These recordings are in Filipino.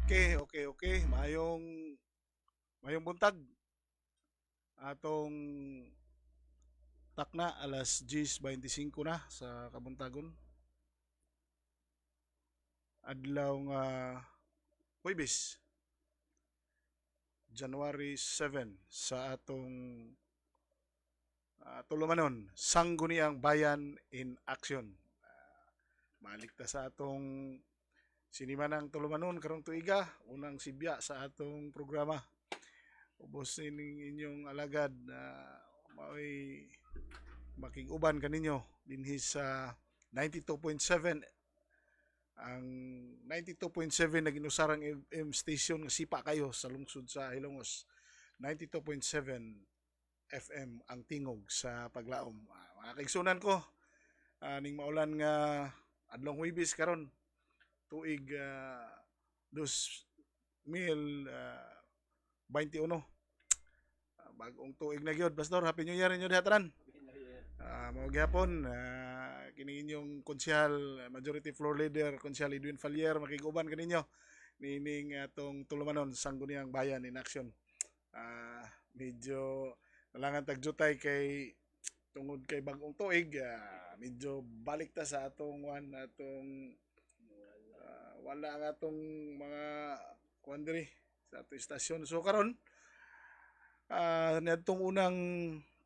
Okay. Mayong buntag. Atong takna alas 10:25 na sa kabuntagon. Adlaw nga Huwebes, January 7 sa atong tulumanon, Sangguniang Bayan in Action. Malikta sa atong sinimanang tulumanon karong tuiga, unang sibya sa atong programa. Ubos ining inyong alagad na mao'y makiguban kaninyo dinhi sa 92.7. Ang 92.7 na ginusarang FM station nga sipa kayo sa lungsod sa Hilongos. 92.7 FM ang tingog sa paglaom. Mga kaigsunan ko, ning maulan nga adlong Huwebes karon tuig 2021. Bagong tuig na gyud, Pastor. Happy New Year inyo dihatanan. Mao gyapon kini inyong konsyal, majority floor leader, konsyal Edwin Falier, makiguban kaninyo nining atong tulumanon Sangguniang Bayan in Action. Medyo nalangan tagjutay kay tungod kay bagong tuig, medyo balik ta sa atong wala ang atong mga kuan diri sa atong istasyon. So karon niadtong unang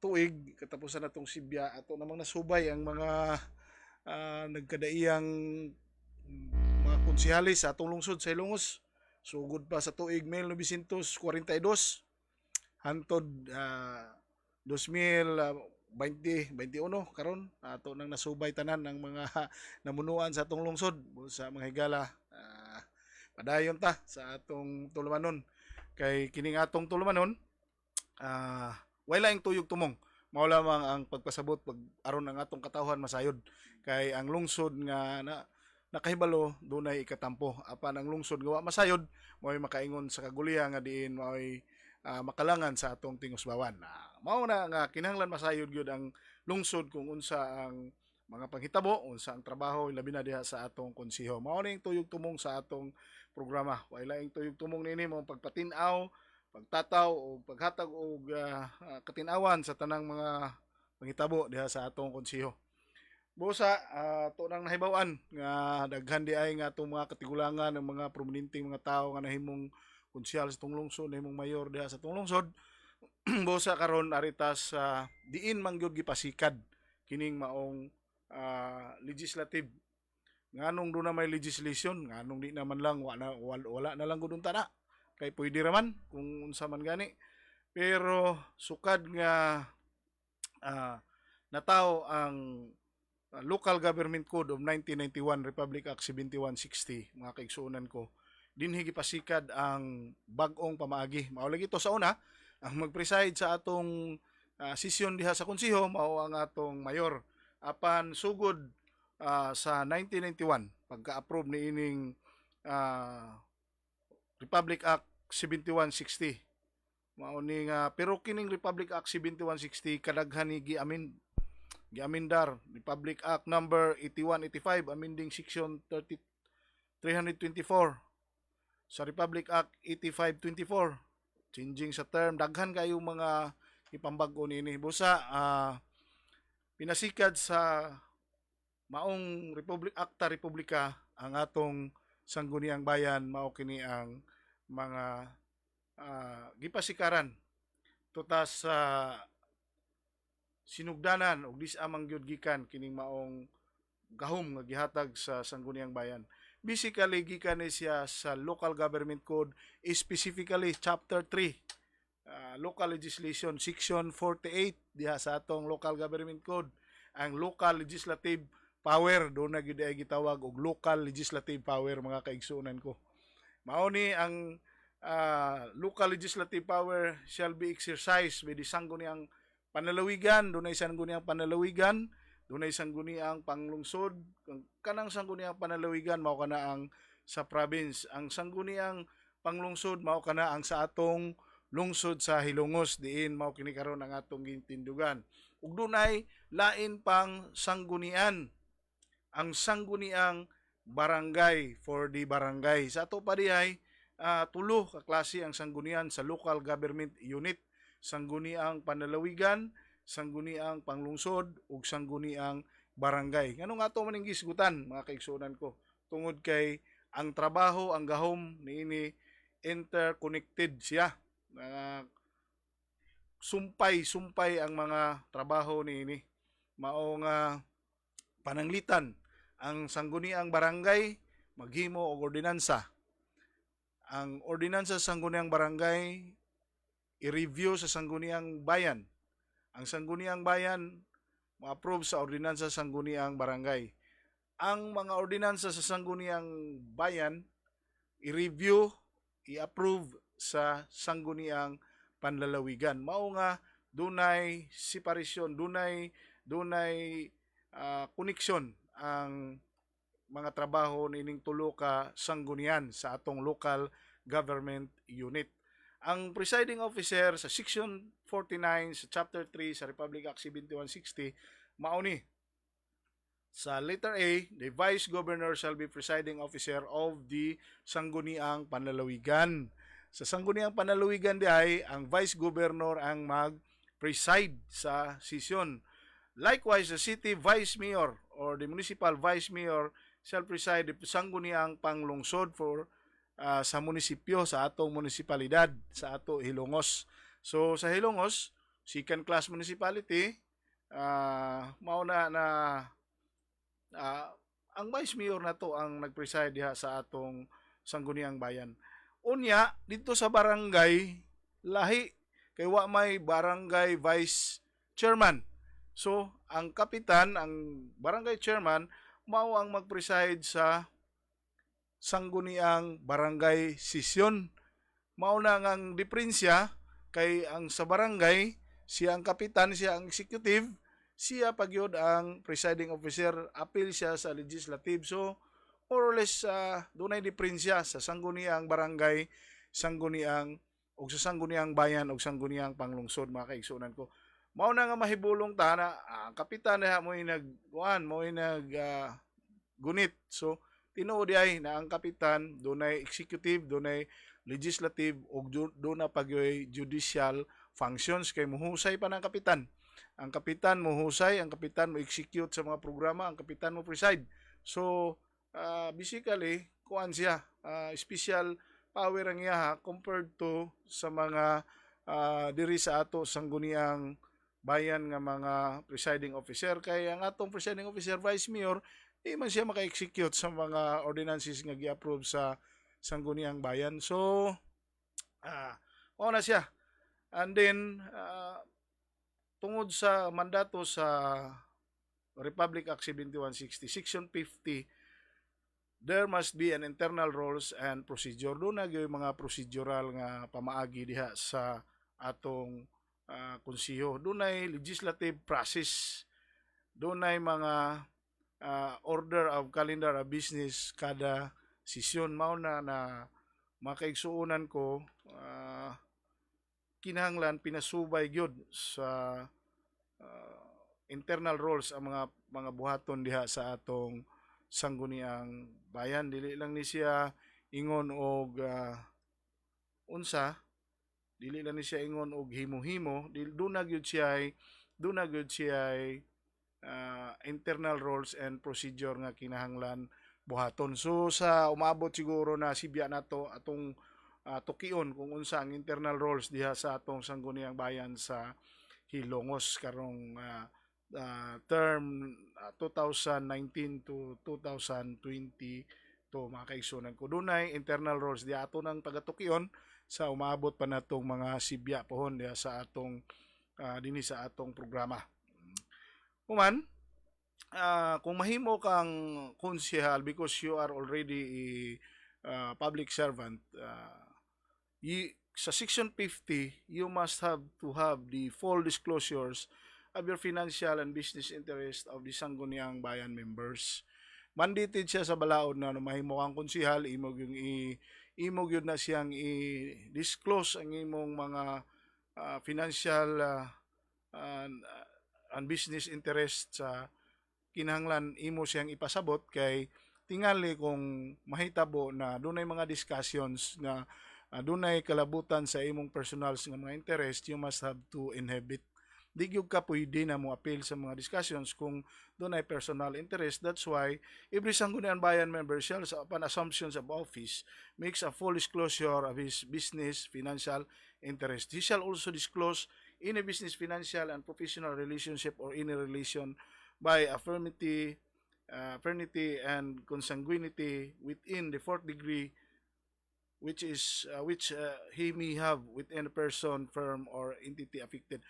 tuig katapusan natong sibya ato namang nasubay ang mga nagkadaiyang mga konsehalis sa atong lungsod sa Ilongos. Sugod pa sa tuig 1942 hantod 2021 karon ato nang nasubay tanan ng mga namunuan sa atong lungsod sa mga higala. Padayon ta sa atong tulumanon kay kining atong tulumanon wala yung tuyog tumong. Mao lamang ang pagpasabot pag aron ang atong katawhan masayod kay ang lungsod nga nakahibalo dunay ikatampo apan ang lungsod nga wa masayod mao'y makaingon sa kaguliha nga diin mao'y makalangan sa atong tingusbawan. Mao na nga kinahanglan masayod gyud ang lungsod kung unsa ang mga panghitabo, unsa ang trabaho labi na diha sa atong konseho. Mao na yung tuyog tumong sa atong programa. Wala yung tuyog tumong nini mo pagpatin-aw, pagtataw o paghatag og katinawan sa tanang mga panghitabo diha sa atong konseho. Busa to nang nahibaw-an nga daghan di ay nga atong mga katigulangan ng mga prominenteng mga tao nga nahimong konsyal sa tong lungsod, nahimong mayor diha sa tong lungsod. Busa karon aritas diin man gyud gipasikad kining maong legislative. Nganong do na may legislation, nganong di naman lang wala na lang gud na kay pwede raman kung unsa man gani, pero sukad nga nataw ang Local Government Code of 1991, Republic Act 7160, mga kaigsuonan ko, dinhi gipasikad ang bag-ong pamaagi. Mao lagi to sa una, ang mag-preside sa atong sesyon diha sa konseho mao ang atong mayor. Apan sugod sa 1991, pagka-approve ni ining Republic Act 7160. Mao ni nga pero kining Republic Act 7160 kadaghan ni giamindar Republic Act number 8185 amending section 324 sa Republic Act 8524 changing sa term daghan kayo mga ipambag-o nini. Busa pinasikad sa maong Acta Republika ang atong Sangguniang Bayan mao kini ang mga gipasikaran tutas sa sinugdanan og dis-amang gyud gikan kining maong gahom nga gihatag sa Sangguniang Bayan. Basically gikan ni siya sa Local Government Code, specifically Chapter 3, Local Legislation Section 48 diha sa atong Local Government Code. Ang local legislative power do na gyud ay gitawag og local legislative power, mga kaigsuonan ko. Mao ni ang local legislative power shall be exercised by the sangguniang panalawigan, dunay sangguniang panalawigan, dunay sangguniang panglungsod, kanang sangguniang panalawigan mao kana ang sa province, ang sangguniang panglungsod mao kana ang sa atong lungsod sa Hilongos diin mao kini karon ang atong gintindugan. Ug dunay lain pang sanggunian, ang sangguniang barangay for the barangay. Sa ato pa dihay tulo ka klase ang sanggunian sa local government unit: sangguniang panlalawigan, sangguniang panglungsod, ug sangguniang barangay. Ngano nga to maning gisgutan, mga kaigsunan ko? Tungod kay ang trabaho, ang gahom niini interconnected siya. Sumpay-sumpay ang mga trabaho niini. Mao nga pananglitan ang sangguniang barangay maghimo og ordinansa. Ang ordinansa sa sangguniang barangay i-review sa sangguniang bayan. Ang sangguniang bayan ma-approve sa ordinansa sa sangguniang barangay. Ang mga ordinansa sa sangguniang bayan i-review, i-approve sa sangguniang panlalawigan. Mao nga dunay separasyon, dunay koneksyon ang mga trabaho nining tulo ka sanggunian sa atong local government unit. Ang presiding officer sa Section 49 sa Chapter 3 sa Republic Act 7160 mao ni: sa letter A, the Vice Governor shall be presiding officer of the sangguniang panlalawigan. Sa sangguniang panlalawigan diay ang Vice Governor ang mag-preside sa sesyon. Likewise, the City Vice Mayor or the Municipal Vice Mayor shall preside the sangguniang panglungsod for sa munisipyo, sa atong munisipalidad, sa ato Hilongos. So sa Hilongos, second class municipality, mao na ang vice mayor na to ang nagpreside diha sa atong sangguniang bayan. Unya dito sa barangay lahi kay wa may barangay vice chairman. So ang kapitan, ang barangay chairman mao ang magpreside sa sangguniang barangay sesyon. Mao na ang diferensya kay ang sa barangay siya ang kapitan, siya ang executive, siya pagyod ang presiding officer, appeal siya sa legislative. So more or less dunay diferensya sa sangguniang barangay, sangguniang og sa sangguniang bayan og sangguniang panglungsod, mga kaigsunan ko. Mao na nga mahibulong ta na ang kapitan na mo nag gunit. So tinuod ay na ang kapitan dunay executive, dunay legislative ug dunay pagyoy judicial functions kay muhusay pa ng kapitan. Ang kapitan muhusay, ang kapitan mo execute sa mga programa, ang kapitan mo preside. So basically kuan siya, special power ang iya compared to sa mga diri sa ato sangguniang bayan nga mga presiding officer. Kay ang atong presiding officer, vice mayor, di man siya maka-execute sa mga ordinances nga gi-approve sa sangguniang bayan. So mao na siya. And then tungod sa mandato sa Republic Act 7160 Section 50, there must be an internal rules and procedure. Doon na yung mga procedural nga pamaagi diha sa atong konsiyo. Doon ay legislative process. Doon ay mga order of calendar of business kada sesyon. Mao na makaigsuunan ko kinahanglan pinasubay gyud sa internal rules ang mga buhaton diha sa atong sangguniang bayan. Dili lang ni siya ingon og unsa, dili lang ni siya ingon og himo-himo, dunag gyud siya internal rules and procedure nga kinahanglan buhaton. So sa umabot siguro na sibya nato atong tukion kung unsa ang internal rules diha sa atong sangguniang bayan sa Hilongos karong term 2019 to 2020 to, mga kaigsunan ko. Dunay internal rules diha ato nang tagatukion sa umabot pa natong mga sibya pohon diha sa atong dinhi sa atong programa. Human kung mahimo kang konsehal because you are already a public servant, sa Section 50, you must have to have the full disclosures of your financial and business interest of the sangguniang bayan members. Mandated siya sa balaod na mahimo kang konsehal, imog yun na siyang i-disclose ang imong mga financial and business interest sa kinahanglan imo siyang ipasabot kay tingali kung mahitabo na dunay mga discussions na dunay kalabutan sa imong personal nga mga interest, you must have to inhibit. Di gyud ka pwede na mo appeal sa mga discussions kung dunay personal interest. That's why every Sangguniang Bayan member shall, upon assumptions of office, makes a full disclosure of his business, financial interest. He shall also disclose any business, financial, and professional relationship or any relation by affirmity, and consanguinity within the fourth degree, which he may have within a person, firm, or entity affected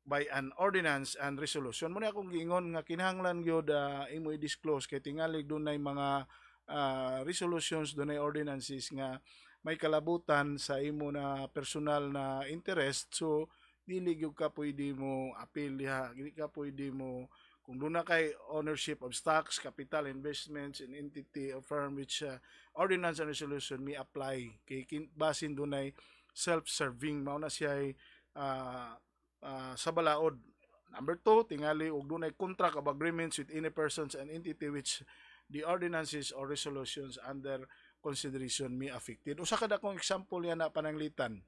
by an ordinance and resolution. Muna akong giingon nga kinahanglan gyud imo i-disclose kay tingali dunay mga resolutions, dunay ordinances nga may kalabutan sa imo na personal na interest. So dili gyud ka pwede mo appeal diha, dili ka pwede mo kung doon na kay ownership of stocks, capital, investments, in entity or firm which ordinance and resolution may apply. Kay basin doon ay self-serving. Mauna siya ay sa balaod. Number 2, tingali og doon ay contract of agreements with any persons and entity which the ordinances or resolutions under consideration may affected. Usa kada kong example yan na pananglitan.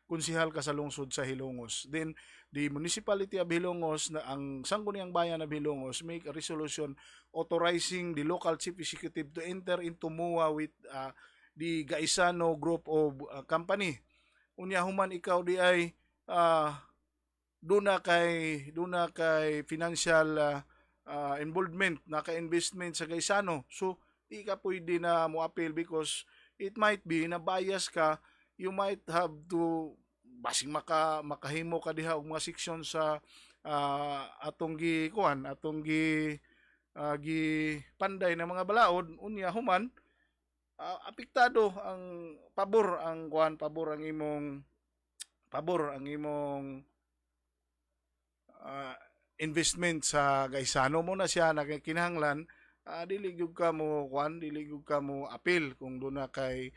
Konsihal ka sa lungsod sa Hilongos. Then, the municipality of Hilongos, na ang Sangguniang Bayan of Hilongos, make a resolution authorizing the local chief executive to enter into MOA with the Gaisano group of company. Unya human ikaw di ay duna kay financial involvement, naka-investment sa Gaisano. So, di ka pwede na mo appeal because it might be na bias ka. You might have to basing makahimo ka diha og mga section sa atong gi panday na mga balaod. Unya human apektado ang pabor ang imong investment sa Gaisano mo na siya nagkinahanglan. Dili gyud ka mo appeal kung doon na kay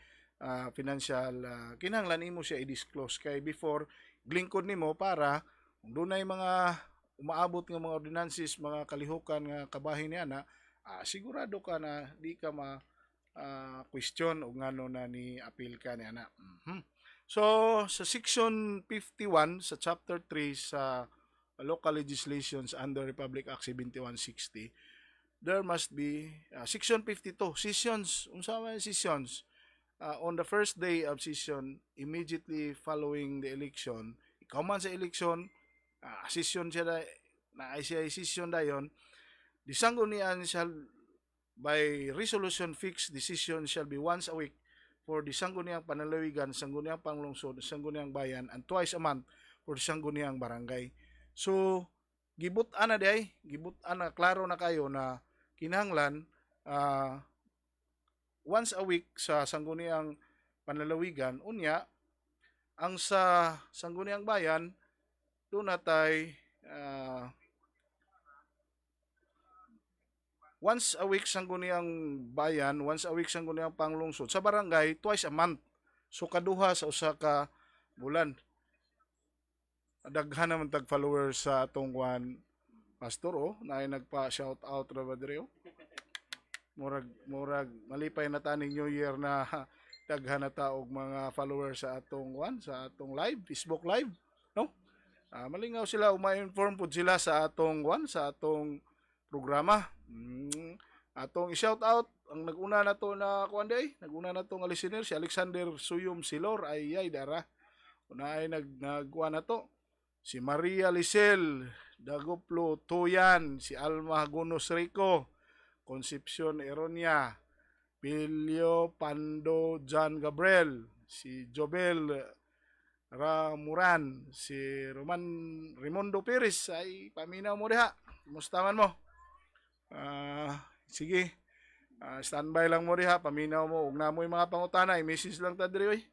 financial kinahanglan imo siya i-disclose kay before glingkod nimo para kung dunay mga umaabot nga mga ordinances, mga kalihukan nga kabahin niya na sigurado ka na di ka question o ngano na ni appeal ka niya na. So sa section 51 sa chapter 3 sa local legislations under Republic Act 7160, there must be section 52 sessions. Unsa man sessions? On the first day of session, immediately following the election, ikaw man sa election, session siya session dayon, the Sanggunian shall by resolution fixed decision shall be once a week for the Sangguniang Panlalawigan, Sangguniang Panglungsod, Sangguniang Bayan, and twice a month for the Sangguniang Barangay. So gibutan na klaro na kayo na kinahanglan once a week sa Sangguniang Panlalawigan. Unya ang sa Sangguniang Bayan doon natay once a week Sangguniang Bayan, once a week Sangguniang Panglungsod. Sa barangay twice a month. So kaduha sa usa ka bulan. Daghan naman tag followers sa atong pastor na ay nagpa shout out ra ba diri murag malipay na taning New Year na daghan na ta og mga followers sa atong live, Facebook live, no? Malingaw sila o ma-inform pud sila sa atong programa. Atong i-shout out ang naguna na to na naguna na to nga listener si Alexander Suyom Silor ay dara. Una ay nagkuan na to. Si Maria Lisel Dagoplo Tuyan, si Alma Gunos Rico, Concepcion Eronia, Pilio Pando John Gabriel, si Jobel Ramuran, si Raimundo Perez ay paminaw mo diha. Kumusta man mo? Sige. Standby lang mo diha, paminaw mo. Ug namoy mga pangutana, i-message lang ta diri oy.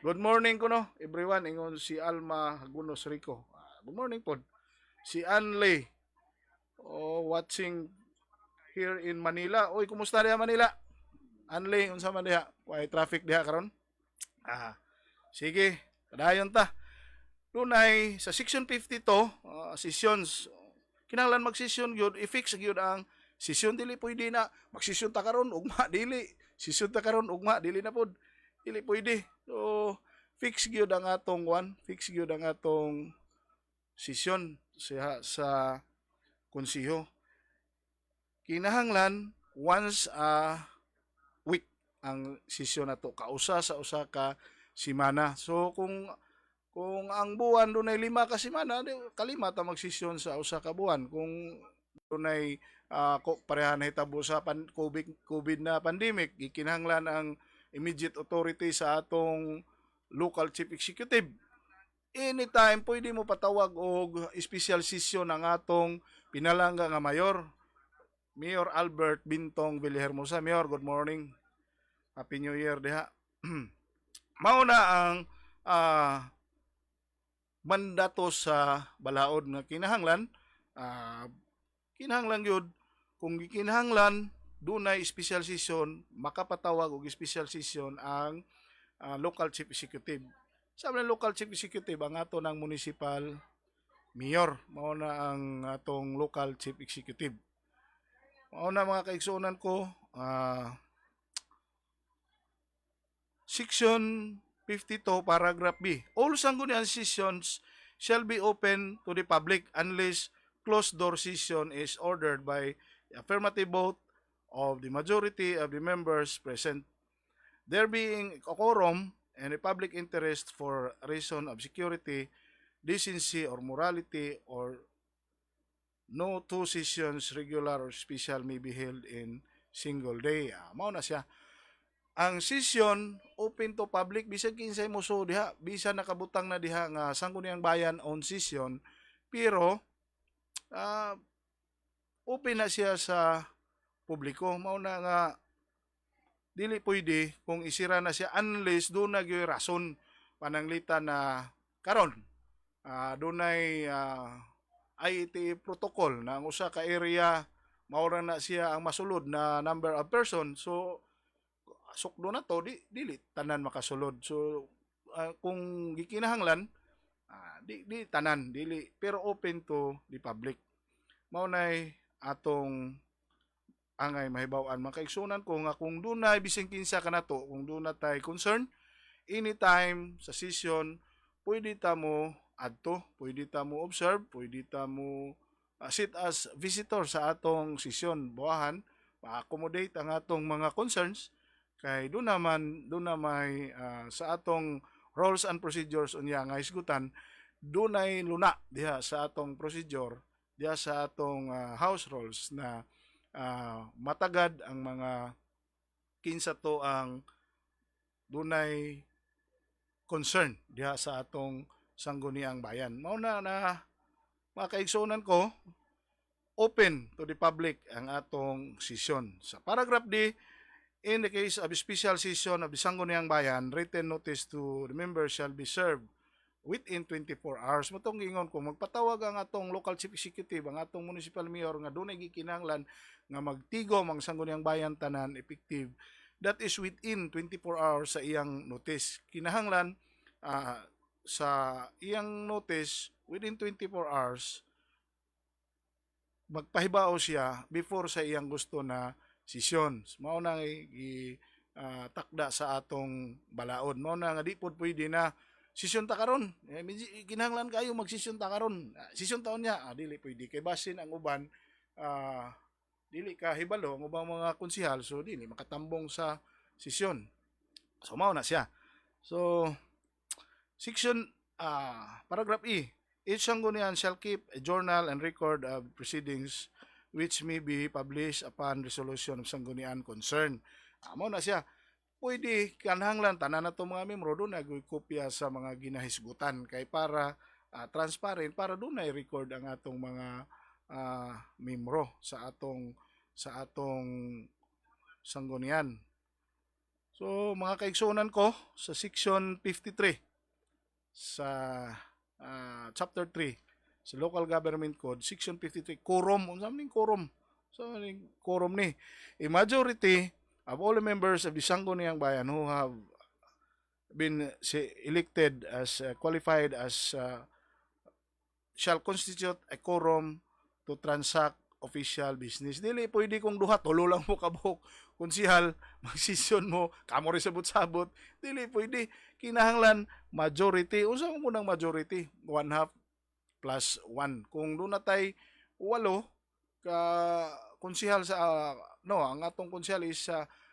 Good morning kuno everyone, ingon si Alma Gunos Rico. Good morning pod. Si Anley watching here in Manila. Oy, kumusta diha Manila? Anley, unsa man diha? Way traffic diha karon? Sige, kadayon ta. Dunay sa section 52 sessions. Kinahanglan mag-session gyud, i-fix gyud ang session dili pwede na magsesyon ta karon ugma dili. Sesyon ta karon ugma dili na pod. Dili pwede. So fix gyud ang atong fix gyud ang atong sesyon sa konseho. Kinahanglan once a week ang sesyon nato kausa sa usa ka semana. So kung ang buwan dunay 5 ka semana, kalima ta magsesyon sa usa ka buwan. Kung dunay pareha na hitabo sa COVID na pandemic, gikinahanglan ang immediate authority sa atong local chief executive. Anytime pwede mo patawag og special session ang atong pinalangga nga mayor, Mayor Albert Bintong Villahermosa. Mayor, good morning. Happy New Year diha. Mao na ang mandato sa balaod nga kinahanglan kinahanglan gyud kung gikinahanglan dunay special session makapatawag og special session ang local chief executive. Sabi ng local chief executive ang ato ng municipal mayor, mao na ang atong local chief executive. Mao na mga kaigsuonan ko, Section 52, paragraph B. All sangguniang sessions shall be open to the public unless closed-door session is ordered by the affirmative vote of the majority of the members present. There being a quorum and a public interest for reason of security, decency, or morality, or no two sessions, regular or special, may be held in single day. Mao na siya. Ang session open to public bisag kinsay moso diha, bisan nakabutang na diha nga sangguniang bayan on session, pero open na siya sa publiko. Mao na nga dili pwede kung isira na siya unless doon na gyud rason pananglitan na karon dunay IET protocol na ang usa ka area maura na siya ang masulod na number of person. So sukdo na to dili tanan makasulod. So kung gikinahanglan di tanan dili, pero open to the public. Mao nay atong angay mahibaw-an. Makaigsunan ko nga kung dunay bising kinsa kanato, kung dunay tay concern, anytime sa session pwede ta mo adto, pwede ta mo observe, pwede ta mo sit as visitor sa atong session. Buhahan ma-accommodate ang atong mga concerns kay doon na may sa atong rules and procedures unya nga hisgutan, dunay luna diha sa atong procedure, diha sa atong house rules na matagad ang mga kinsa to ang dunay concern diha sa atong sangguniang bayan. Mao na mga kaigsunan ko, open to the public ang atong session. Sa paragraph D, in the case of a special session of the sangguniang bayan, written notice to the members shall be served within 24 hours. Matong gingon ko, magpatawag ang atong local chief executive, ang atong municipal mayor nga dunay gikinahanglan nga magtigom ang sangguniang bayan tanan effective. That is within 24 hours sa iyang notice. Kinahanglan sa iyang notice within 24 hours magpahibao siya before sa iyang gusto na session. Mao na takda sa atong balaod. Mao na nga di pod pwede na session ta karon. Kinahanglan kayo magsesyon ta karon. Session taon niya, dili pwede kay basin ang uban dili ka hibalo ang ubang mga konsehal, so dili makatambong sa sesyon. So mao na siya. So section paragraph E, each sanggunian shall keep a journal and record of proceedings which may be published upon resolution of sanggunian concern. Mao na siya. Pwede kanhanglan tanan nato mga membro doon nagkopya sa mga ginahisgutan kay para transparent, para doon na record ang atong mga membro sa atong sanggunian. So mga kaigsunan ko, sa section 53 sa chapter 3 sa local government code, section 53, quorum. Unsa man ning quorum? So quorum ni a majority of all the members of the sangguniang bayan who have been elected as qualified as shall constitute a quorum to transact official business. Dili pwede kung duha tulo lang mo kabuk konsihal magsisyon mo kamo rin sabot-sabot. Dili pwede, kinahanglan majority. Unsa mo nang majority? One half plus one. Kung doon natay walo ka konsihal sa no, ang atong konsihal is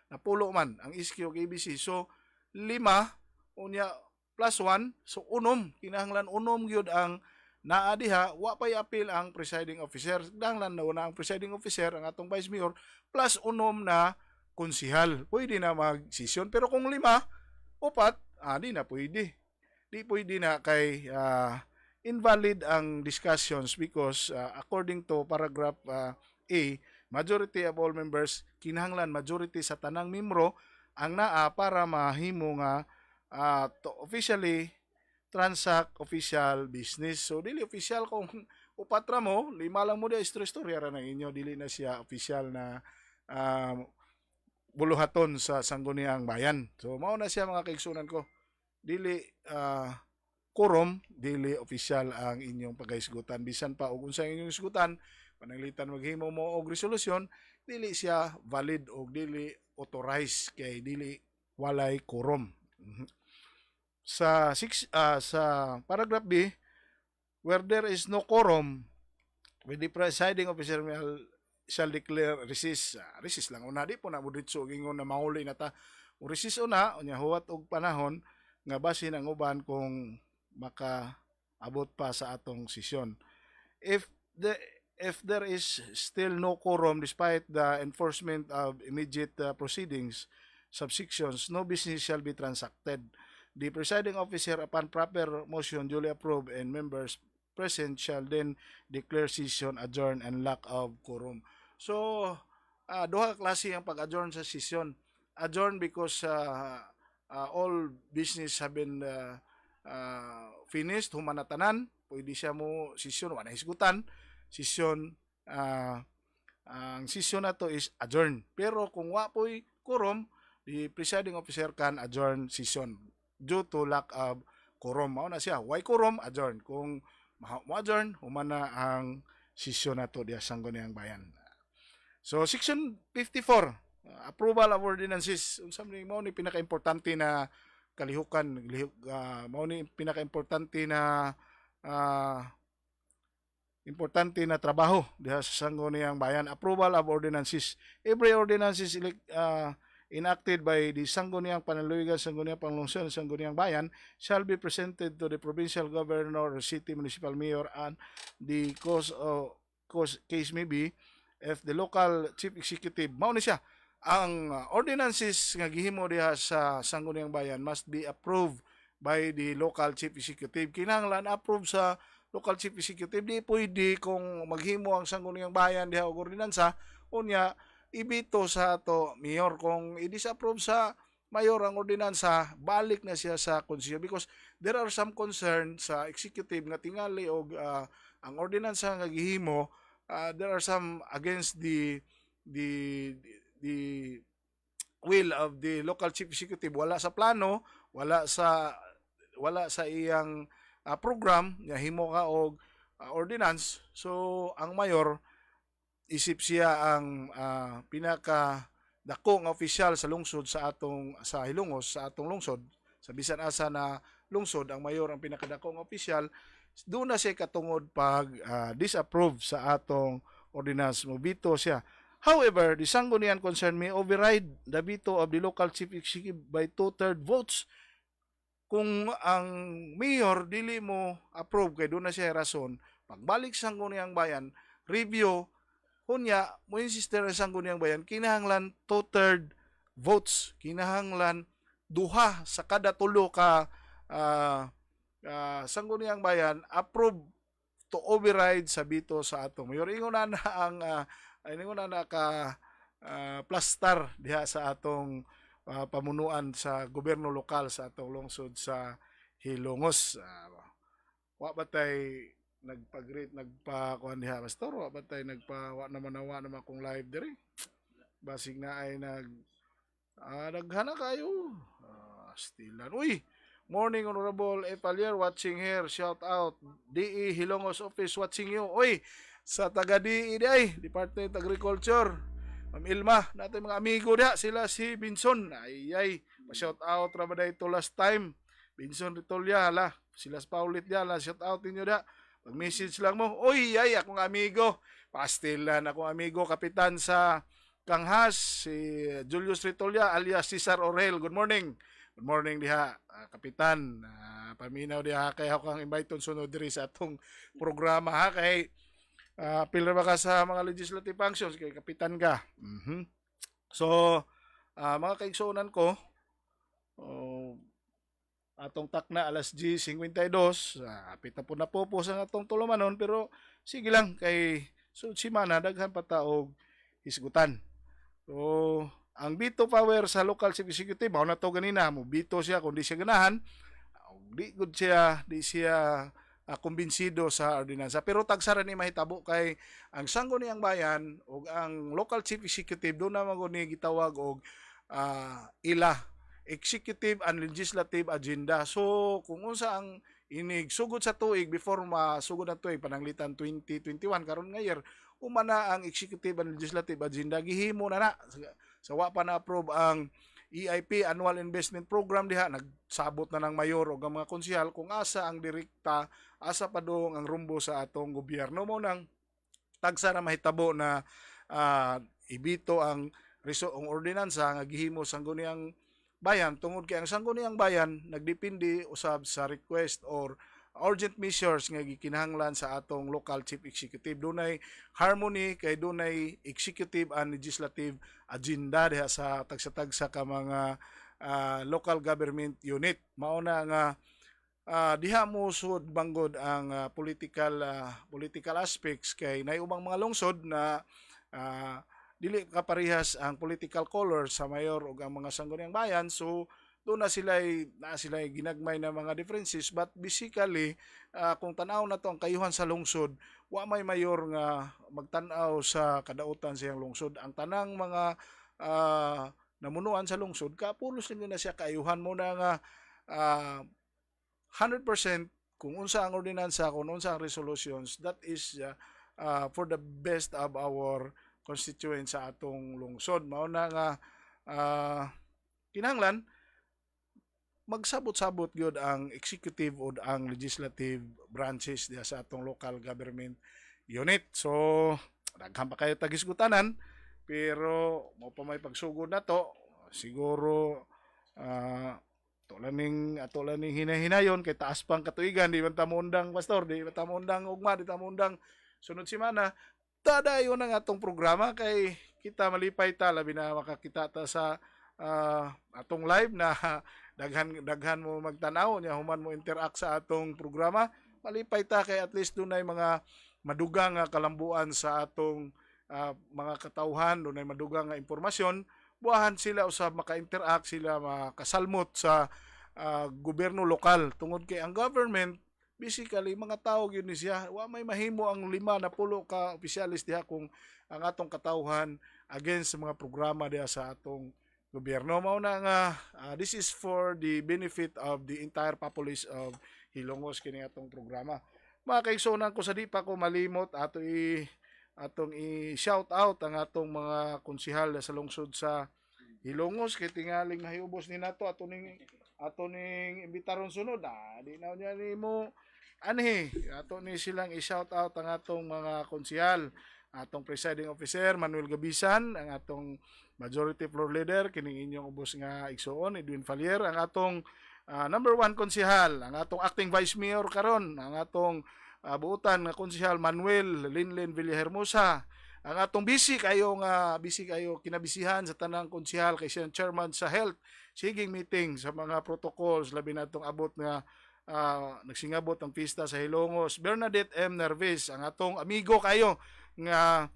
napulo man ang SQ ABC. So lima unya plus one, so unom. Kinahanglan unom gyud ang naa diha, wa pay appeal ang presiding officer. Kinahanglan na ang presiding officer, ang atong vice mayor plus unom na konsihal. Pwede na magsisyon, pero kung lima, upat, di na pwede. Di pwede na kay invalid ang discussions because according to paragraph A, majority of all members, kinahanglan majority sa tanang membro ang naa para mahimo nga to officially transact official business. So dili official kung upat ra mo, lima lang mo di istorya ra na inyo, dili na siya official na buluhaton sa sangguniang bayan. So mao na siya mga kaigsunan ko. Dili quorum, dili official ang inyong pagahisgutan. Bisan pa og unsa inyong hisgutan, pananglitan maghimo mo og resolusyon, dili siya valid og dili authorized kay dili walay quorum. Sa paragraph B, where there is no quorum, with the presiding officer shall declare recess. Recess lang una, di po na muditso gingon na mahuli na ta. O recess una, unya huwat og panahon nga basin ang uban kung makaabot pa sa atong sesyon. If there is still no quorum despite the enforcement of immediate proceedings, subsections, no business shall be transacted. The presiding officer, upon proper motion duly approved and members present, shall then declare session adjourned and lack of quorum. So, duha klase ang pag-adjourn sa session. Adjourn because all business have been finished, humanatanan, pwede siya mo session, wala hisgutan, session, ang session na to is adjourn. Pero kung wa po'y quorum, the presiding officer can adjourn session due to lack of quorum. Mao na siya, why quorum, adjourn. Kung ma-adjourn, humana ang session na to diya sangguniang bayan. So, section 54, approval of ordinances. Unsa mao ni pinaka-importante na kalihukan, mao ni pinaka-importante na trabaho diha sa sangguniang bayan. Approval of ordinances. Every ordinance is enacted by the Sangguniang Panlalawigan, Sangguniang Panlungsod, Sangguniang Bayan shall be presented to the provincial governor or city municipal mayor and the case may be if the local chief executive, mao ni siya, ang ordinances nga gihimo diha sa Sangguniang Bayan must be approved by the local chief executive. Kinahanglan approve sa local chief executive. Di pwede kung maghimo ang Sangguniang Bayan diha og ordinansa, unya ibito sa ato mayor. Kung i-disapprove sa mayor ang ordinansa, balik na siya sa konseyo because there are some concern sa executive nga tingali og ang ordinansa nga gihimo, there are some against the will of the local chief executive. Wala sa plano, wala sa iyang program nga himo ka og ordinance. So ang mayor isip siya ang pinaka dako nga opisyal sa lungsod sa Hilongos, sa atong lungsod, sa bisan asa na lungsod, ang mayor ang pinakadako nga opisyal. Doon na siya katungod pag disapprove sa atong ordinance, mo bito siya. However, the sanggunian concern may override the veto of the local chief executive by 2/3 votes. Kung ang mayor dili mo approve, kay doon na siya rason, pagbalik sa sangguniang bayan, review, hunya, mo insister sa sangguniang bayan, kinahanglan 2/3 votes. Kinahanglan duha sa kada tulo ka sangguniang bayan approve to override sa bito sa atong mayor. Ingon na ang plastar diha sa atong pamunuan sa gobyerno lokal sa atong lungsod sa Hilongos. Wa batay nagpakuan diha pastor, wa batay wa naman kung live diri. Basig na ay naghana kayo. Stilan. Uy, Morning, Honorable Epalier, watching here. Shout out. DE Hilongos Office, watching you. Oy, sa taga DE ay, Department of Agriculture. Ma'am Ilma, natin mga amigo dia, sila si Binson. Ay, pa-shout out ra ba ito last time. Binson Ritolya, hala. Sila sa paulit dia, la. Shout out ninyo dia. Mag-message lang mo. Oy, ay, akong amigo. Pastilan akong amigo, kapitan sa Kanghas, si Julius Ritolya alias Cesar Orel. Good morning. Good morning diha, kapitan. Paminaw diha kay ako kang invite sunod diri sa atong programa ha kay pila ba ka sa mga legislative functions kay kapitan ka. So, mga kaigsunan ko, atong takna alas 10:52, apit na po napupos ang atong tulumanon pero sige lang kay so simana daghan pa taog hisgutan. So, ang veto power sa local chief executive, mao na to ganina, mo veto siya kung di siya ganahan, di siya kumbinsido sa ordinansa. Pero tagsara ni mahitabo kay ang sangguniang bayan o ang local chief executive doon naman ko ni gitawag og ila executive and legislative agenda. So, kung unsa ang inig sugod sa tuig before masugod ang tuig pananglitan 2021 karon nga year, umana ang executive and legislative agenda gihimo na sa wa pa na-approve ang EIP, Annual Investment Program diha, nagsabot na ng mayor o ang mga konsehal kung asa ang direkta, asa pa doong ang rumbo sa atong gobyerno. Mo nang tagsa na mahitabo na ibito ang ordinansa nga gihimo sangguniang bayan tungod kay ang sangguniang bayan nagdepende usab sa request or urgent measures nga gikinahanglan sa atong local chief executive. Dunay harmony kay dunay executive and legislative agenda diha sa tagsa-tagsa ka mga local government unit. Mao na nga diha mo sud banggod ang political aspects kay nay ubang mga lungsod na dili kaparehas ang political color sa mayor ug ang mga sangguniang bayan. So doon na sila ginagmay na mga differences, but basically kung tanaw na to ang kayuhan sa lungsod, wa may mayor nga magtanaw sa kadautan siyang lungsod. Ang tanang mga namunuan sa lungsod kapulos lang na siya kayuhan mo na nga 100% kung unsa ang ordinansa, kung unsa ang resolutions, that is for the best of our constituents sa atong lungsod. Mao na nga kinahanglan magsabot-sabot gyud ang executive o ang legislative branches diya sa atong local government unit. So, daghan pa kayo tagisgutanan pero mo pa may pagsugod na to. Siguro ato lang ning hinahinayon kay taas pang katuigan, di man ta moundang pastor, di man ta moundang ugma, di ta moundang sunod semana. Tadayon ang atong programa kay kita malipay ta labi na makakita ta sa atong live na daghan mo magtanaw nya human mo interact sa atong programa. Malipay ta kay at least dunay mga madugang nga kalambuan sa atong mga katawhan, dunay madugang nga impormasyon, buahan sila usab maka-interact, sila makasalmot sa gobyerno lokal tungod kay ang government basically mga tao gyud ni siya. Wa may mahimo ang 5 na 10 ka opisyalis diha kung ang atong katawhan against sa mga programa diha sa atong gobyerno. Mao na nga this is for the benefit of the entire populace of Hilongos kini atong programa. Mga kaigsunan ko sa di pa ko malimot atong i-shout out ang atong mga konsehal sa lungsod sa Hilongos kay tingaling nahiubos ni nato ato ning imbitaron sunod. Di na niya nimo ato ni silang i-shout out ang atong mga konsehal, atong presiding officer Manuel Gabisan, ang atong majority floor leader kining inyong ubos nga igsuon Edwin Falier, ang atong number 1 konsehal, ang atong acting vice mayor karon, ang atong buutan nga konsehal Manuel Linlin Villahermosa, ang atong busy kayo kinabisihan sa tanang konsehal kay siya chairman sa health siging meeting sa mga protocols labi na atong abot nga nagsingabot ang pista sa Hilongos Bernadette M. Nervis, ang atong amigo kayo nga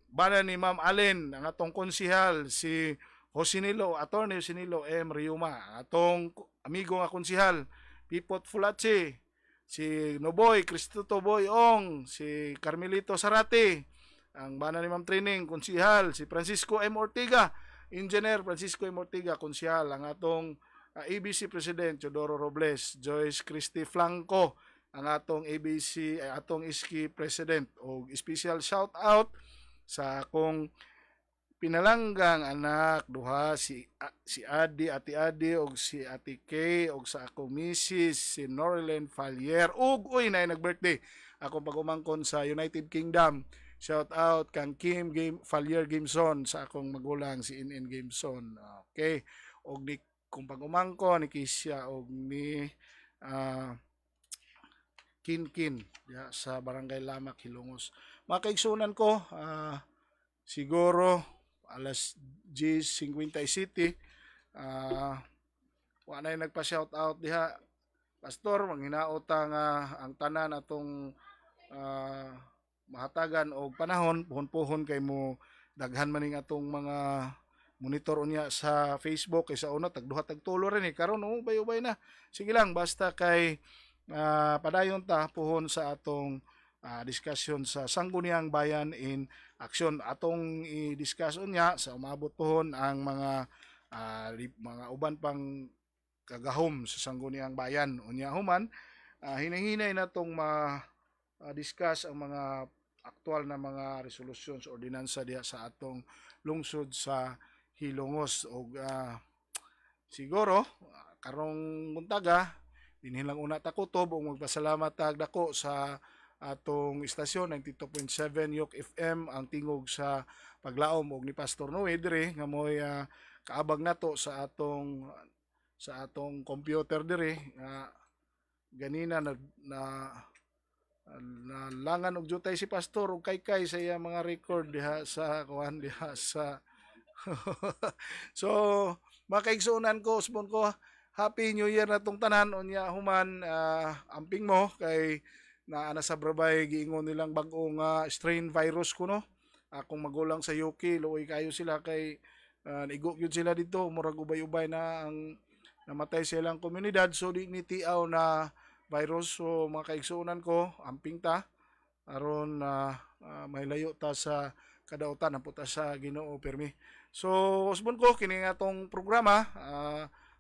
bana ni Ma'am Allen, ang atong konsehal si Attorney Josinilo M. Riuma, atong amigo nga konsehal Pipot Fulache, si Noboy Cristuto Boy Ong, si Carmelito Sarate, ang bana ni Ma'am Training konsehal si Francisco M. Ortiga, Engineer Francisco M. Ortiga konsehal, ang atong ABC President Teodoro Robles, Joyce Christy Flanco, ang atong ABC atong iski President, og special shout out sa akong pinalanggang anak duha si Adi, Ate Adi og si Ate Kay og sa akong Mrs. si Norlen Fallier ug na nag-birthday akong pag-umangkon sa United Kingdom. Shout out kang Kim Fallier Gameson sa akong magulang si NN Gameson. Okay. Og ni kung pag-umangkon ni Kisya og ni Kinkin sa Barangay Lamak, Hilongos. Mga kaigsunan ko, siguro alas 10:50 City, wala na nagpa-shout out diha. Pastor, manghinaot ang tanan atong mahatagan og panahon, puhon-puhon kay mo daghan maning atong mga monitor unya sa Facebook kay sa una tagduha tagtulo rin karon ubay-ubay na. Sige lang basta kay padayon ta puhon sa atong discussion sa Sangguniang Bayan in Action. Atong i-discuss unya sa umabot pohon ang mga uban pang kagahom sa Sangguniang Bayan. Unya human hinay-hinay na tong discuss ang mga aktual na mga resolutions ordinansa diha sa atong lungsod sa Hilongos og siguro karong buntaga dinhi lang una ta kutob og magpasalamat tag dako sa atong istasyon 92.7 Yok FM ang tingog sa paglaom og ni Pastor Noe dire nga moy kaabag nato sa atong computer dire ganina na langan og jutay si Pastor og kay sa iya mga record diha sa kuan diha sa so makaigsunan ko usbon ko Happy New Year na tong tanan unya human amping mo kay ana sa Brabay giingon nilang bag-ong strain virus kuno. Akong magulang sa UK luoy kayo sila kay naigo gyud sila dito murag ubay-ubay na ang namatay silang komunidad so di ni tiaw na virus. So mga kaigsunan ko amping ta aron may layo ta sa kadautan na puta sa Ginoo permi. So usbon ko kini nga tong programa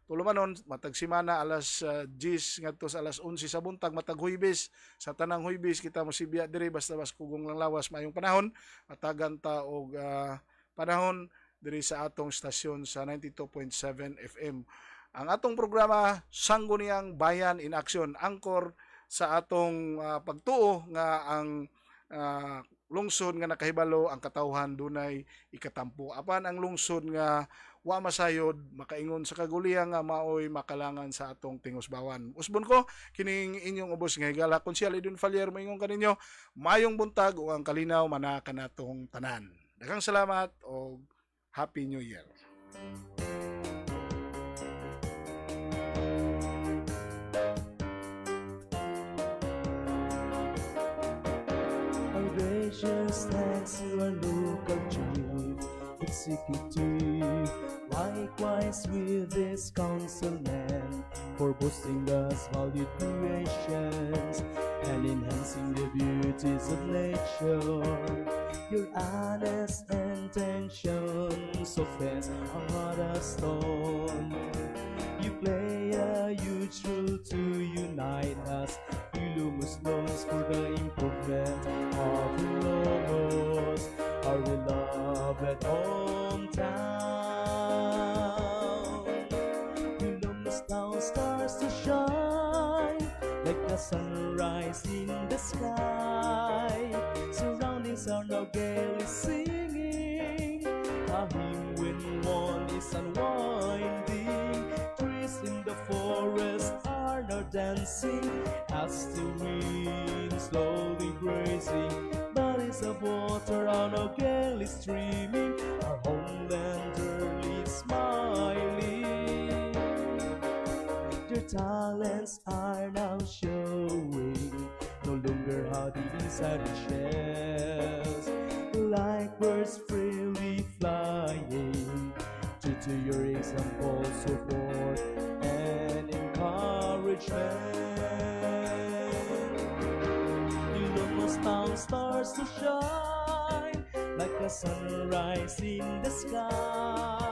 tulumanon matag semana alas 10 ngadto sa alas 11 sa buntag matag Huwebes sa tanang Huwebes kita mosibya diri basta kugong lang lawas mayong panahon matagan ta og panahon diri sa atong stasyon sa 92.7 FM. Ang atong programa Sangguniang Bayan in Action angkor sa atong pagtuo nga ang lungsod nga nakahibalo ang katawhan dunay ikatampo apan ang lungsod nga wa masayod makaingon sa kaguliyang nga maoy makalangan sa atong tingusbawan. Usbon ko kining inyong ubos nga higala Konsyal Edwin Fallier moingon kaninyo mayong buntag ug ang kalinaw mana kanatong tanan. Daghang salamat og Happy New Year. Gracious thanks to our local chief executive, likewise with this councilman for boosting us valued creations and enhancing the beauties of nature. Your honest intentions offense our heart of stone. You play a huge role to unite us. Illumus knows for the improvement of Ilocos, our beloved hometown. Illumus now starts to shine like the sunrise in the sky. Surroundings are now gaily singing a hymn when one is unwinding. Trees in the forest are now dancing as the wind slowly grazing. Bodies of water are now gaily streaming, our homeland early smiling. Their talents are now showing, no longer hiding inside the shells, like birds freely flying. Due to your example, support and encouragement, Ilocos town starts to shine like a sunrise in the sky.